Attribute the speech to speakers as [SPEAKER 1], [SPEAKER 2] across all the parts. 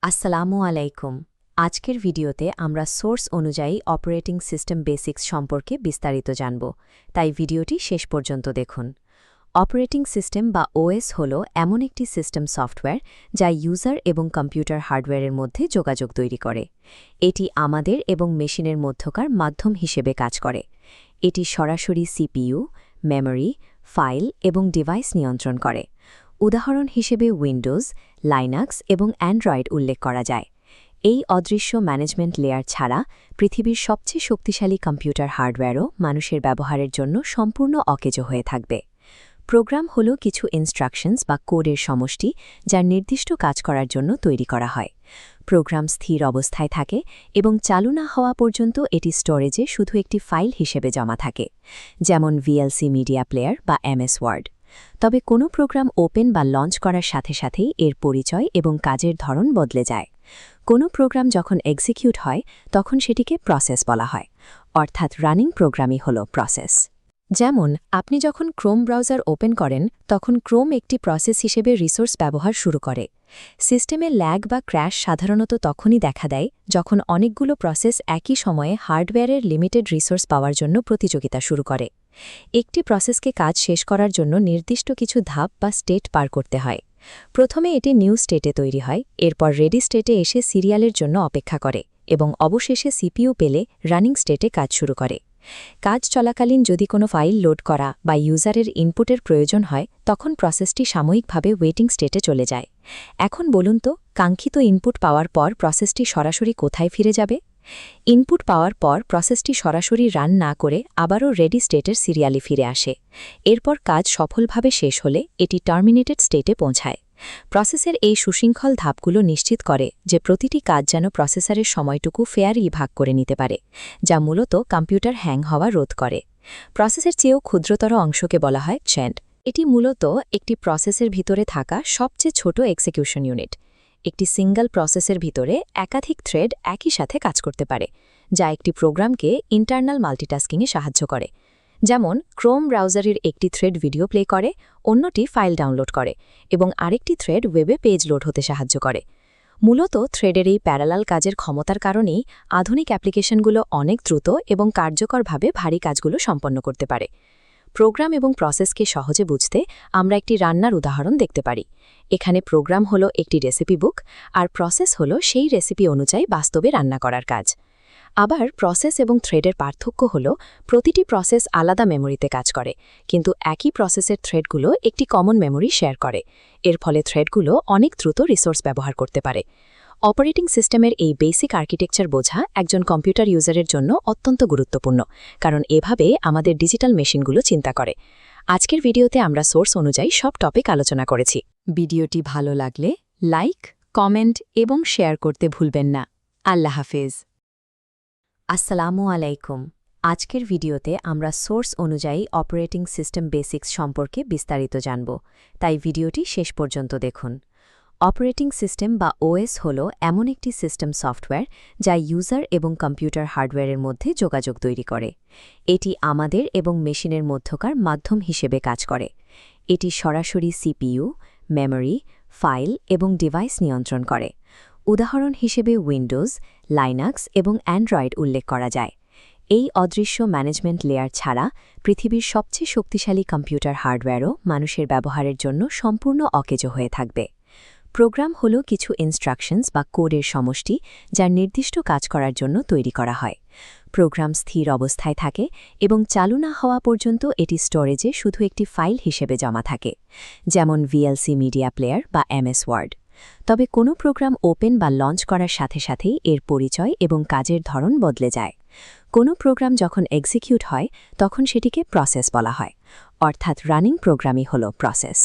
[SPEAKER 1] আসসালামু আলাইকুম। আজকের ভিডিওতে আমরা সোর্স অনুযায়ী অপারেটিং সিস্টেম বেসিক্স সম্পর্কে বিস্তারিত জানব, তাই ভিডিওটি শেষ পর্যন্ত দেখুন। অপারেটিং সিস্টেম বা ওএস হল এমন একটি সিস্টেম সফটওয়্যার যা ইউজার এবং কম্পিউটার হার্ডওয়্যারের মধ্যে যোগাযোগ তৈরি করে। এটি আমাদের এবং মেশিনের মধ্যকার মাধ্যম হিসেবে কাজ করে। এটি সরাসরি সিপিইউ, মেমরি, ফাইল এবং ডিভাইস নিয়ন্ত্রণ করে। উদাহরণ হিসেবে উইন্ডোজ, লাইনাক্স এবং অ্যান্ড্রয়েড উল্লেখ করা যায়। এই অদৃশ্য ম্যানেজমেন্ট লেয়ার ছাড়া পৃথিবীর সবচেয়ে শক্তিশালী কম্পিউটার হার্ডওয়্যারও মানুষের ব্যবহারের জন্য সম্পূর্ণ অকেজো হয়ে থাকবে। প্রোগ্রাম হল কিছু ইনস্ট্রাকশনস বা কোডের সমষ্টি যা নির্দিষ্ট কাজ করার জন্য তৈরি করা হয়। প্রোগ্রাম স্থির অবস্থায় থাকে এবং চালু না হওয়া পর্যন্ত এটি স্টোরেজে শুধু একটি ফাইল হিসেবে জমা থাকে, যেমন ভিএলসি মিডিয়া প্লেয়ার বা এমএস ওয়ার্ড। তবে কোনো প্রোগ্রাম ওপেন বা লঞ্চ করার সাথে সাথেই এর পরিচয় এবং কাজের ধরন বদলে যায়। কোনো প্রোগ্রাম যখন এক্সিকিউট হয় তখন সেটিকে প্রসেস বলা হয়, অর্থাৎ রানিং প্রোগ্রামই হল প্রসেস। যেমন আপনি যখন ক্রোম ব্রাউজার ওপেন করেন তখন ক্রোম একটি প্রসেস হিসেবে রিসোর্স ব্যবহার শুরু করে। সিস্টেমে ল্যাগ বা ক্র্যাশ সাধারণত তখনই দেখা দেয় যখন অনেকগুলো প্রসেস একই সময়ে হার্ডওয়্যারের লিমিটেড রিসোর্স পাওয়ার জন্য প্রতিযোগিতা শুরু করে। একটি প্রসেসকে কাজ শেষ করার জন্য নির্দিষ্ট কিছু ধাপ বা স্টেট পার করতে হয়। প্রথমে এটি নিউ স্টেটে তৈরি হয়, এরপর রেডি স্টেটে এসে সিরিয়ালের জন্য অপেক্ষা করে এবং অবশেষে সিপিইউ পেলে রানিং স্টেটে কাজ শুরু করে। কাজ চলাকালীন যদি কোনো ফাইল লোড করা বা ইউজারের ইনপুটের প্রয়োজন হয় তখন প্রসেসটি সাময়িকভাবে ওয়েটিং স্টেটে চলে যায়। এখন বলুন তো, কাঙ্ক্ষিত ইনপুট পাওয়ার পর প্রসেসটি সরাসরি কোথায় ফিরে যাবে? ইনপুট পাওয়ার পর প্রসেসটি সরাসরি রান না করে আবারও রেডি স্টেটের সিরিয়ালে ফিরে আসে। এরপর কাজ সফলভাবে শেষ হলে এটি টার্মিনেটেড স্টেটে পৌঁছায়। প্রসেসের এই সুশৃঙ্খল ধাপগুলো নিশ্চিত করে যে প্রতিটি কাজ যেন প্রসেসরের সময়টুকু ফেয়ারলি ভাগ করে নিতে পারে, যা মূলত কম্পিউটার হ্যাং হওয়া রোধ করে। প্রসেসের চেয়েও ক্ষুদ্রতর অংশকে বলা হয় চেন্ড। এটি মূলত একটি প্রসেসের ভিতরে থাকা সবচেয়ে ছোট এক্সিকিউশন ইউনিট। একটি সিঙ্গল প্রসেসের ভিতরে একাধিক থ্রেড একই সাথে কাজ করতে পারে, যা একটি প্রোগ্রামকে ইন্টারনাল মাল্টিটাস্কিংয়ে সাহায্য করে। যেমন ক্রোম ব্রাউজারের একটি থ্রেড ভিডিও প্লে করে, অন্যটি ফাইল ডাউনলোড করে এবং আরেকটি থ্রেড ওয়েবে পেজ লোড হতে সাহায্য করে। মূলত থ্রেডের এই প্যারালাল কাজের ক্ষমতার কারণেই আধুনিক অ্যাপ্লিকেশনগুলো অনেক দ্রুত এবং কার্যকরভাবে ভারী কাজগুলো সম্পন্ন করতে পারে। প্রোগ্রাম এবং প্রসেসকে সহজে বুঝতে আমরা একটি রান্নার উদাহরণ দেখতে পারি। এখানে প্রোগ্রাম হলো একটি রেসিপি বুক আর প্রসেস হলো সেই রেসিপি অনুযায়ী বাস্তবে রান্না করার কাজ। আবার প্রসেস এবং থ্রেডের পার্থক্য হল প্রতিটি প্রসেস আলাদা মেমোরিতে কাজ করে, কিন্তু একই প্রসেসের থ্রেডগুলো একটি কমন মেমোরি শেয়ার করে। এর ফলে থ্রেডগুলো অনেক দ্রুত রিসোর্স ব্যবহার করতে পারে। অপারেটিং সিস্টেমের এই বেসিক আর্কিটেকচার বোঝা একজন কম্পিউটার ইউজারের জন্য অত্যন্ত গুরুত্বপূর্ণ, কারণ এভাবে আমাদের ডিজিটাল মেশিনগুলো চিন্তা করে। আজকের ভিডিওতে আমরা সোর্স অনুযায়ী সব টপিক আলোচনা করেছি। ভিডিওটি ভালো লাগলে লাইক, কমেন্ট এবং শেয়ার করতে ভুলবেন না। আল্লাহ হাফেজ। আসসালামু আলাইকুম। আজকের ভিডিওতে আমরা সোর্স অনুযায়ী অপারেটিং সিস্টেম বেসিক্স সম্পর্কে বিস্তারিত জানব, তাই ভিডিওটি শেষ পর্যন্ত দেখুন। অপারেটিং সিস্টেম বা ওএস হল এমন একটি সিস্টেম সফটওয়্যার যা ইউজার এবং কম্পিউটার হার্ডওয়্যারের মধ্যে যোগাযোগ তৈরি করে। এটি আমাদের এবং মেশিনের মধ্যকার মাধ্যম হিসেবে কাজ করে। এটি সরাসরি সিপিইউ, মেমরি, ফাইল এবং ডিভাইস নিয়ন্ত্রণ করে। উদাহরণ হিসেবে উইন্ডোজ, লাইনাক্স এবং অ্যান্ড্রয়েড উল্লেখ করা যায়। এই অদৃশ্য ম্যানেজমেন্ট লেয়ার ছাড়া পৃথিবীর সবচেয়ে শক্তিশালী কম্পিউটার হার্ডওয়্যারও মানুষের ব্যবহারের জন্য সম্পূর্ণ অকেজো হয়ে থাকবে। প্রোগ্রাম হল কিছু ইনস্ট্রাকশনস বা কোডের সমষ্টি যা নির্দিষ্ট কাজ করার জন্য তৈরি করা হয়। প্রোগ্রাম স্থির অবস্থায় থাকে এবং চালু না হওয়া পর্যন্ত এটি স্টোরেজে শুধু একটি ফাইল হিসেবে জমা থাকে, যেমন ভিএলসি মিডিয়া প্লেয়ার বা এমএস ওয়ার্ড। তবে কোনো প্রোগ্রাম ওপেন বা লঞ্চ করার সাথে সাথেই এর পরিচয় এবং কাজের ধরন বদলে যায়। কোনো প্রোগ্রাম যখন এক্সিকিউট হয় তখন সেটিকে প্রসেস বলা হয়, অর্থাৎ রানিং প্রোগ্রামই হল প্রসেস।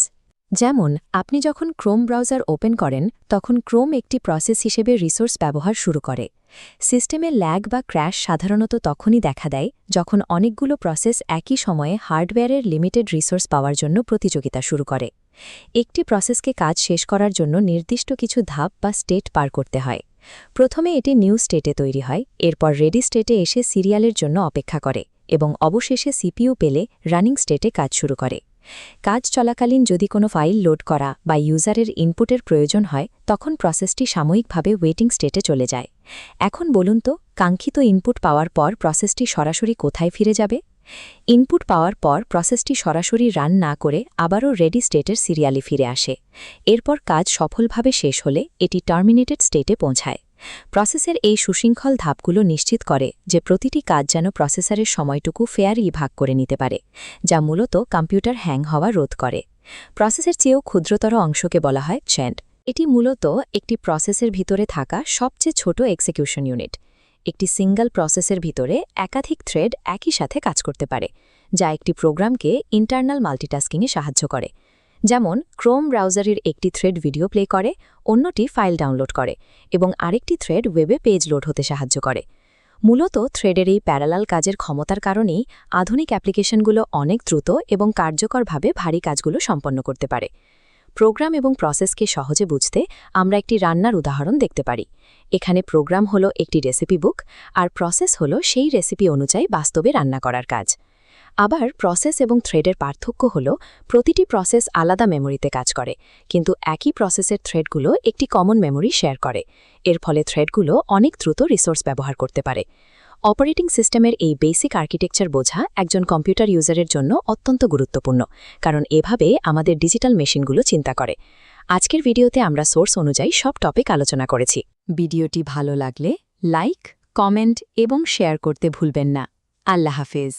[SPEAKER 1] যেমন আপনি যখন ক্রোম ব্রাউজার ওপেন করেন তখন ক্রোম একটি প্রসেস হিসেবে রিসোর্স ব্যবহার শুরু করে। সিস্টেমে ল্যাগ বা ক্র্যাশ সাধারণত তখনই দেখা দেয় যখন অনেকগুলো প্রসেস একই সময়ে হার্ডওয়্যারের লিমিটেড রিসোর্স পাওয়ার জন্য প্রতিযোগিতা শুরু করে। একটি প্রসেসকে কাজ শেষ করার জন্য নির্দিষ্ট কিছু ধাপ বা স্টেট পার করতে হয়। প্রথমে এটি নিউ স্টেটে তৈরি হয়, এরপর রেডি স্টেটে এসে সিরিয়ালের জন্য অপেক্ষা করে এবং অবশেষে সিপিইউ পেলে রানিং স্টেটে কাজ শুরু করে। কাজ চলাকালীন যদি কোনো ফাইল লোড করা বা ইউজারের ইনপুটের প্রয়োজন হয় তখন প্রসেসটি সাময়িকভাবে ওয়েটিং স্টেটে চলে যায়। এখন বলুন তো, কাঙ্ক্ষিত ইনপুট পাওয়ার পর প্রসেসটি সরাসরি কোথায় ফিরে যাবে? ইনপুট পাওয়ার পর প্রসেসটি সরাসরি রান না করে আবারও রেডি স্টেটের সিরিয়ালে ফিরে আসে। এরপর কাজ সফলভাবে শেষ হলে এটি টার্মিনেটেড স্টেটে পৌঁছায়। প্রসেসের এই সুশৃঙ্খল ধাপগুলো নিশ্চিত করে যে প্রতিটি কাজ যেন প্রসেসরের সময়টুকু ফেয়ারলি ভাগ করে নিতে পারে, যা মূলত কম্পিউটার হ্যাং হওয়া রোধ করে। প্রসেসের চেয়েও ক্ষুদ্রতর অংশকে বলা হয় চেন্ড। এটি মূলত একটি প্রসেসের ভিতরে থাকা সবচেয়ে ছোট এক্সিকিউশন ইউনিট। একটি সিঙ্গল প্রসেসের ভিতরে একাধিক থ্রেড একই সাথে কাজ করতে পারে, যা একটি প্রোগ্রামকে ইন্টারনাল মাল্টিটাস্কিংয়ে সাহায্য করে। যেমন ক্রোম ব্রাউজারের একটি থ্রেড ভিডিও প্লে করে, অন্যটি ফাইল ডাউনলোড করে এবং আরেকটি থ্রেড ওয়েবে পেজ লোড হতে সাহায্য করে। মূলত থ্রেডের এই প্যারালাল কাজের ক্ষমতার কারণেই আধুনিক অ্যাপ্লিকেশনগুলো অনেক দ্রুত এবং কার্যকরভাবে ভারী কাজগুলো সম্পন্ন করতে পারে। প্রোগ্রাম এবং প্রসেসকে সহজে বুঝতে আমরা একটি রান্নার উদাহরণ দেখতে পারি। এখানে প্রোগ্রাম হলো একটি রেসিপি বুক, আর প্রসেস হলো সেই রেসিপি অনুযায়ী বাস্তবে রান্না করার কাজ। আবার প্রসেস এবং থ্রেডের পার্থক্য হল প্রতিটি প্রসেস আলাদা মেমোরিতে কাজ করে, কিন্তু একই প্রসেসের থ্রেডগুলো একটি কমন মেমোরি শেয়ার করে। এর ফলে থ্রেডগুলো অনেক দ্রুত রিসোর্স ব্যবহার করতে পারে। অপারেটিং সিস্টেমের এই বেসিক আর্কিটেকচার বোঝা একজন কম্পিউটার ইউজারের জন্য অত্যন্ত গুরুত্বপূর্ণ, কারণ এভাবে আমাদের ডিজিটাল মেশিনগুলো চিন্তা করে। আজকের ভিডিওতে আমরা সোর্স অনুযায়ী সব টপিক আলোচনা করেছি। ভিডিওটি ভালো লাগলে লাইক, কমেন্ট এবং শেয়ার করতে ভুলবেন না। আল্লাহ হাফেজ।